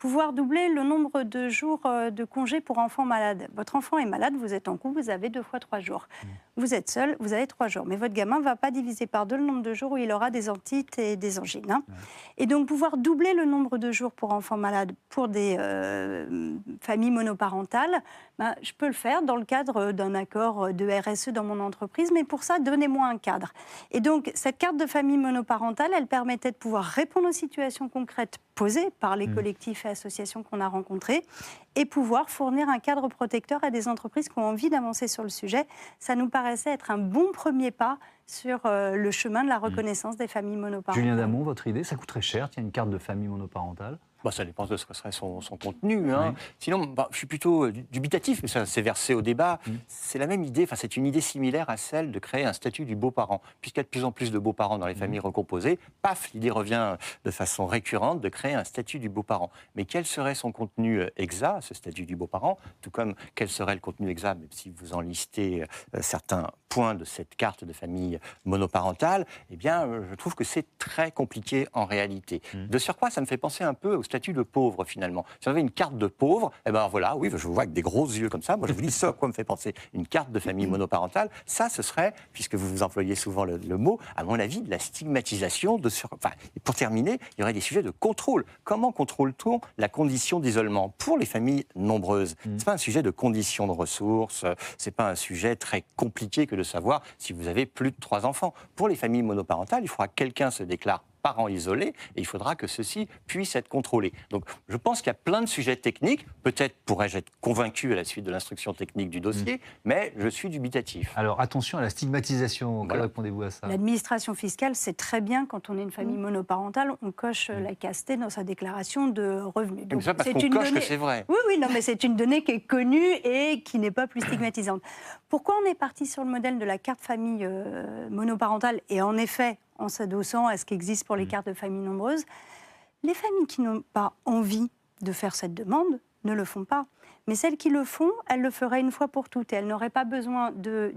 pouvoir doubler le nombre de jours de congés pour enfants malades. Votre enfant est malade, vous êtes en couple, vous avez 2 fois 3 jours. Vous êtes seul, vous avez 3 jours. Mais votre gamin ne va pas diviser par 2 le nombre de jours où il aura des otites et des angines. Et donc pouvoir doubler le nombre de jours pour enfants malades pour des familles monoparentales, Je peux le faire dans le cadre d'un accord de RSE dans mon entreprise, mais pour ça, donnez-moi un cadre. Et donc, cette carte de famille monoparentale, elle permettait de pouvoir répondre aux situations concrètes posées par les collectifs et associations qu'on a rencontrés et pouvoir fournir un cadre protecteur à des entreprises qui ont envie d'avancer sur le sujet. Ça nous paraissait être un bon premier pas sur le chemin de la reconnaissance des familles monoparentales. Julien Damon, votre idée, ça coûterait cher, tiens, une carte de famille monoparentale? Ça dépend de ce que serait son contenu. Hein. Oui. Sinon, je suis plutôt dubitatif, mais ça s'est versé au débat. C'est la même idée, c'est une idée similaire à celle de créer un statut du beau-parent. Puisqu'il y a de plus en plus de beaux-parents dans les familles recomposées, paf, l'idée revient de façon récurrente de créer un statut du beau-parent. Mais quel serait son contenu exact, ce statut du beau-parent? Tout comme quel serait le contenu exact, même si vous en listez certains points de cette carte de famille monoparentale, eh bien, je trouve que c'est très compliqué en réalité. De surcroît, ça me fait penser un peu au statut de pauvre, finalement. Si on avait une carte de pauvre, eh ben voilà, oui, je vous vois avec des gros yeux comme ça, moi je vous dis ça, à quoi me fait penser une carte de famille monoparentale, ça, ce serait, puisque vous employez souvent le mot, à mon avis, de la stigmatisation de pour terminer, il y aurait des sujets de contrôle. Comment contrôle-t-on la condition d'isolement pour les familles nombreuses? C'est pas un sujet de conditions de ressources, c'est pas un sujet très compliqué que de savoir si vous avez plus de 3 enfants. Pour les familles monoparentales, il faudra que quelqu'un se déclare parents isolés, et il faudra que ceux-ci puissent être contrôlés. Donc, je pense qu'il y a plein de sujets techniques. Peut-être pourrais-je être convaincu à la suite de l'instruction technique du dossier, mais je suis dubitatif. Alors, attention à la stigmatisation. Voilà. Que répondez-vous à ça? L'administration fiscale, c'est très bien, quand on est une famille monoparentale, on coche la castée dans sa déclaration de revenus. Donc, ça, parce qu'on coche que c'est vrai. Oui, non, mais c'est une donnée qui est connue et qui n'est pas plus stigmatisante. Pourquoi on est parti sur le modèle de la carte famille monoparentale? Et en effet, en s'adossant à ce qui existe pour les cartes de famille nombreuses, les familles qui n'ont pas envie de faire cette demande ne le font pas. Mais celles qui le font, elles le feraient une fois pour toutes. Et elles n'auraient pas besoin de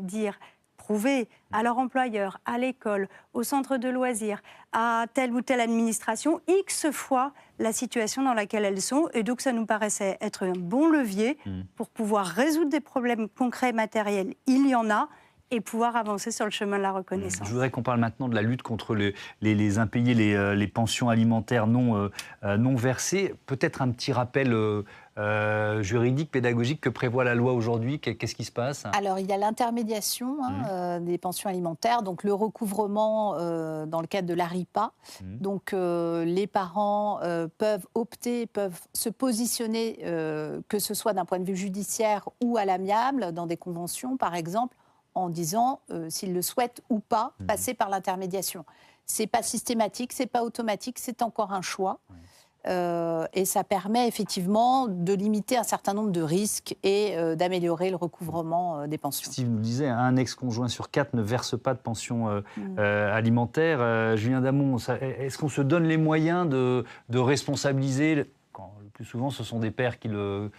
prouver à leur employeur, à l'école, au centre de loisirs, à telle ou telle administration, X fois la situation dans laquelle elles sont. Et donc, ça nous paraissait être un bon levier pour pouvoir résoudre des problèmes concrets, matériels. Il y en a. Et pouvoir avancer sur le chemin de la reconnaissance. Je voudrais qu'on parle maintenant de la lutte contre les impayés, les pensions alimentaires non versées. Peut-être un petit rappel juridique, pédagogique que prévoit la loi aujourd'hui. Qu'est-ce qui se passe? Alors, il y a l'intermédiation des pensions alimentaires, donc le recouvrement dans le cadre de l'ARIPA. Donc, les parents peuvent opter, peuvent se positionner, que ce soit d'un point de vue judiciaire ou à l'amiable, dans des conventions, par exemple, en disant s'ils le souhaitent ou pas passer par l'intermédiation. C'est pas systématique, c'est pas automatique, c'est encore un choix. Et ça permet effectivement de limiter un certain nombre de risques et d'améliorer le recouvrement des pensions. Steve nous disait, un ex-conjoint sur 4 ne verse pas de pension alimentaire. Julien Damon, est-ce qu'on se donne les moyens de responsabiliser, quand le plus souvent ce sont des pères qui ne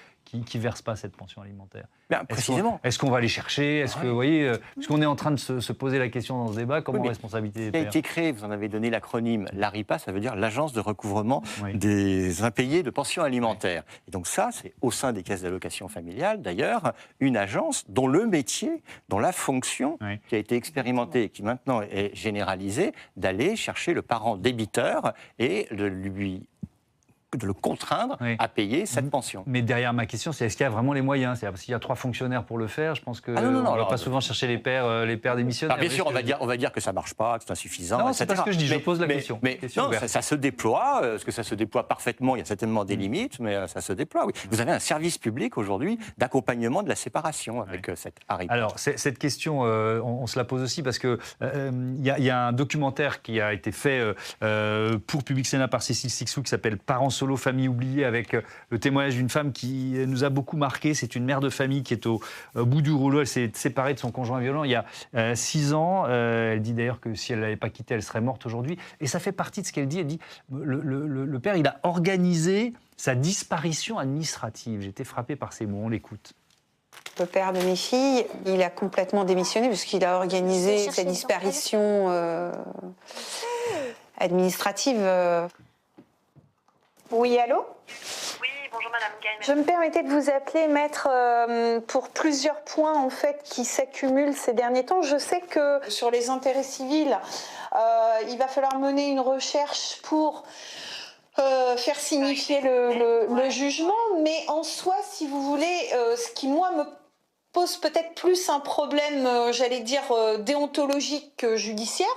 versent pas cette pension alimentaire? Précisément. Est-ce qu'on va les chercher? Est-ce que, vous voyez, puisqu'on est en train de se poser la question dans ce débat, comment responsabilité des pères? Il a été créé, vous en avez donné l'acronyme, l'ARIPA, ça veut dire l'Agence de recouvrement des impayés de pensions alimentaires. Et donc ça, c'est au sein des caisses d'allocation familiale, d'ailleurs, une agence dont le métier, dont la fonction, qui a été expérimentée et qui maintenant est généralisée, d'aller chercher le parent débiteur et de le contraindre à payer cette pension. Mais derrière ma question, c'est est-ce qu'il y a vraiment les moyens? C'est-à-dire, s'il y a 3 fonctionnaires pour le faire, je pense qu'on non, ne va pas souvent chercher les pères démissionnaires. Bien sûr, on va dire que ça ne marche pas, que c'est insuffisant, non, etc. C'est pas ce que je dis, je pose la question. Mais non, ça se déploie. Est-ce que ça se déploie parfaitement? Il y a certainement des limites, mais ça se déploie, oui. Vous avez un service public aujourd'hui d'accompagnement de la séparation avec cette ARIPA. Alors, cette question, on se la pose aussi parce qu'il y a un documentaire qui a été fait pour Public Sénat par Cécile Sixou qui s'appelle « Parents solo, famille oubliée », avec le témoignage d'une femme qui nous a beaucoup marqué. C'est une mère de famille qui est au bout du rouleau. Elle s'est séparée de son conjoint violent il y a 6 ans. Elle dit d'ailleurs que si elle ne l'avait pas quitté, elle serait morte aujourd'hui. Et ça fait partie de ce qu'elle dit. Elle dit le père, il a organisé sa disparition administrative. J'étais frappé par ces mots. On l'écoute. Le père de mes filles, il a complètement démissionné puisqu'il a organisé sa disparition administrative. Oui, allô? Oui, bonjour Madame Gagne. Je me permettais de vous appeler, maître, pour plusieurs points en fait qui s'accumulent ces derniers temps. Je sais que sur les intérêts civils, il va falloir mener une recherche pour faire signifier le jugement, mais en soi, si vous voulez, ce qui, moi, me pose peut-être plus un problème, j'allais dire, déontologique que judiciaire,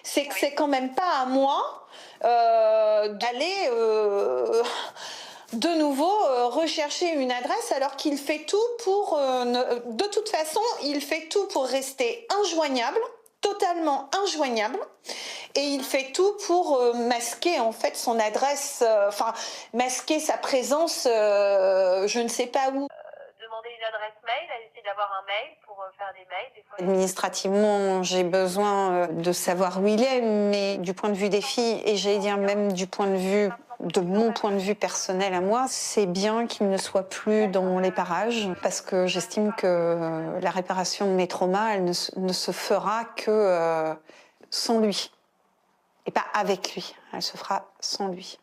c'est que c'est quand même pas à moi d'aller de nouveau rechercher une adresse alors qu'il fait tout pour... de toute façon, il fait tout pour rester injoignable, totalement injoignable, et il fait tout pour masquer en fait son adresse, masquer sa présence, je ne sais pas où. Demander une adresse mail, essayer d'avoir un mail pour faire des mails. Des fois, Administrativement, j'ai besoin de savoir où il est, mais du point de vue des filles, et j'allais dire même du point de vue de mon point de vue personnel à moi, c'est bien qu'il ne soit plus dans les parages, parce que j'estime que la réparation de mes traumas, elle ne se fera que sans lui, et pas avec lui. Elle se fera sans lui.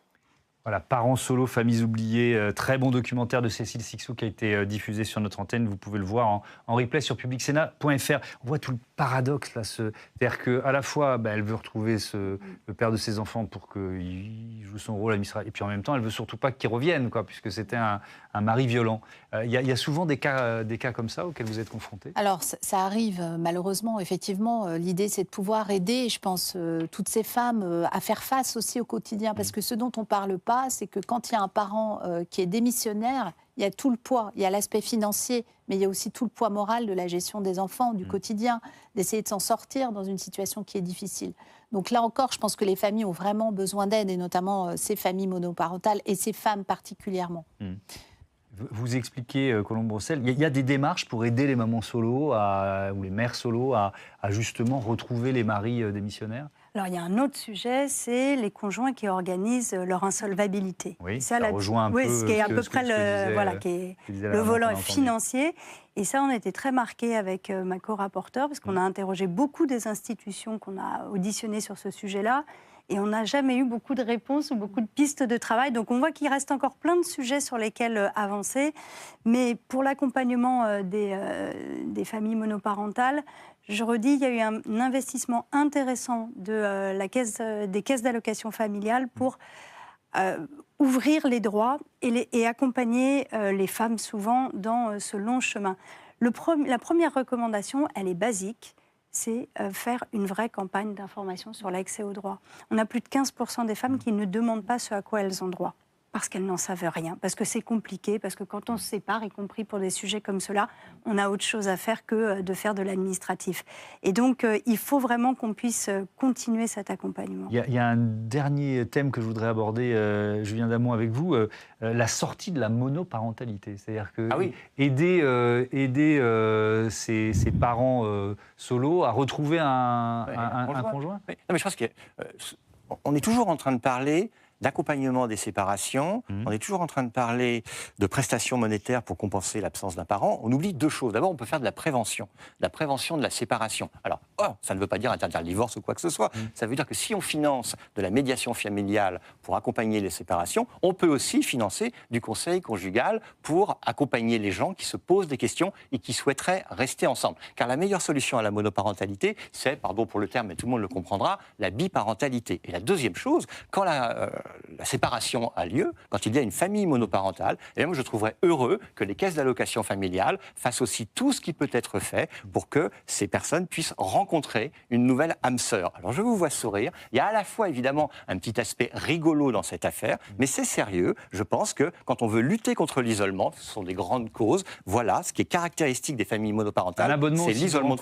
Voilà, Parents solo, familles oubliées, très bon documentaire de Cécile Cixous qui a été diffusé sur notre antenne. Vous pouvez le voir en replay sur publicsénat.fr. On voit tout le paradoxe là, c'est-à-dire qu'à la fois, elle veut retrouver le père de ses enfants pour qu'il joue son rôle administratif, et puis en même temps, elle veut surtout pas qu'il revienne, puisque c'était un mari violent. Il y a souvent des cas comme ça auxquels vous êtes confrontés. Alors, ça arrive malheureusement, effectivement. L'idée, c'est de pouvoir aider, je pense, toutes ces femmes à faire face aussi au quotidien, parce que ce dont on parle pas, c'est que quand il y a un parent qui est démissionnaire, il y a tout le poids, il y a l'aspect financier, mais il y a aussi tout le poids moral de la gestion des enfants, du quotidien, d'essayer de s'en sortir dans une situation qui est difficile. Donc là encore, je pense que les familles ont vraiment besoin d'aide, et notamment ces familles monoparentales et ces femmes particulièrement. Vous expliquez, Colombe Brossel, il y a des démarches pour aider les mamans solo ou les mères solo à justement retrouver les maris démissionnaires? Alors, il y a un autre sujet, c'est les conjoints qui organisent leur insolvabilité. Oui, ça rejoint un peu ce qui est à peu près le volant financier. Et ça, on a été très marqués avec ma co-rapporteure, parce qu'on a interrogé beaucoup des institutions qu'on a auditionnées sur ce sujet-là, et on n'a jamais eu beaucoup de réponses ou beaucoup de pistes de travail. Donc on voit qu'il reste encore plein de sujets sur lesquels avancer. Mais pour l'accompagnement des familles monoparentales, je redis, il y a eu un investissement intéressant des caisses d'allocation familiale pour ouvrir les droits et accompagner les femmes souvent dans ce long chemin. La première recommandation, elle est basique, c'est faire une vraie campagne d'information sur l'accès aux droits. On a plus de 15% des femmes qui ne demandent pas ce à quoi elles ont droit, parce qu'elles n'en savent rien, parce que c'est compliqué, parce que quand on se sépare, y compris pour des sujets comme cela, on a autre chose à faire que de faire de l'administratif. Et donc, il faut vraiment qu'on puisse continuer cet accompagnement. Il y a un dernier thème que je voudrais aborder, Julien Damon, avec vous, la sortie de la monoparentalité. C'est-à-dire que aider ces parents solos à retrouver un conjoint. Oui. Non, mais je pense qu'on est toujours en train de parler d'accompagnement des séparations, on est toujours en train de parler de prestations monétaires pour compenser l'absence d'un parent. On oublie deux choses. D'abord, on peut faire de la prévention de la séparation. Alors, ça ne veut pas dire interdire le divorce ou quoi que ce soit. Ça veut dire que si on finance de la médiation familiale pour accompagner les séparations, on peut aussi financer du conseil conjugal pour accompagner les gens qui se posent des questions et qui souhaiteraient rester ensemble. Car la meilleure solution à la monoparentalité, c'est, pardon pour le terme, mais tout le monde le comprendra, la biparentalité. Et la deuxième chose, quand la séparation a lieu, quand il y a une famille monoparentale, et moi je trouverais heureux que les caisses d'allocation familiale fassent aussi tout ce qui peut être fait pour que ces personnes puissent rencontrer une nouvelle âme sœur. Alors je vous vois sourire, il y a à la fois évidemment un petit aspect rigolo dans cette affaire, mais c'est sérieux. Je pense que quand on veut lutter contre l'isolement, ce sont des grandes causes, voilà ce qui est caractéristique des familles monoparentales, c'est l'isolement.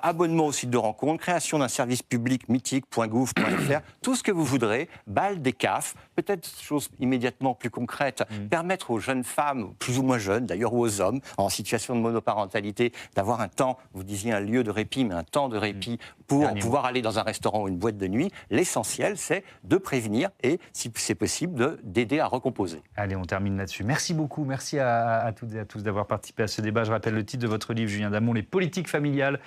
Abonnement au site de rencontre, création d'un service public mythique.gouv.fr, tout ce que vous voudrez, balle des CAF, peut-être chose immédiatement plus concrète, permettre aux jeunes femmes, plus ou moins jeunes d'ailleurs, ou aux hommes en situation de monoparentalité, d'avoir un temps, vous disiez un lieu de répit, mais un temps de répit pour pouvoir aller dans un restaurant ou une boîte de nuit. L'essentiel, c'est de prévenir et, si c'est possible, d'aider à recomposer. Allez, on termine là-dessus. Merci beaucoup, merci à toutes et à tous d'avoir participé à ce débat. Je rappelle le titre de votre livre, Julien Damon, Les politiques familiales,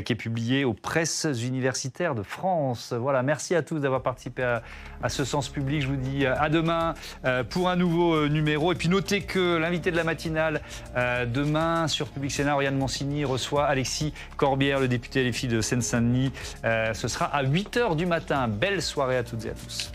qui est publié aux Presses universitaires de France. Voilà, merci à tous d'avoir participé à ce Sens Public. Je vous dis à demain pour un nouveau numéro. Et puis notez que l'invité de la matinale, demain sur Public Sénat, Oriane Mancini reçoit Alexis Corbière, le député LFI de Seine-Saint-Denis. Ce sera à 8h du matin. Belle soirée à toutes et à tous.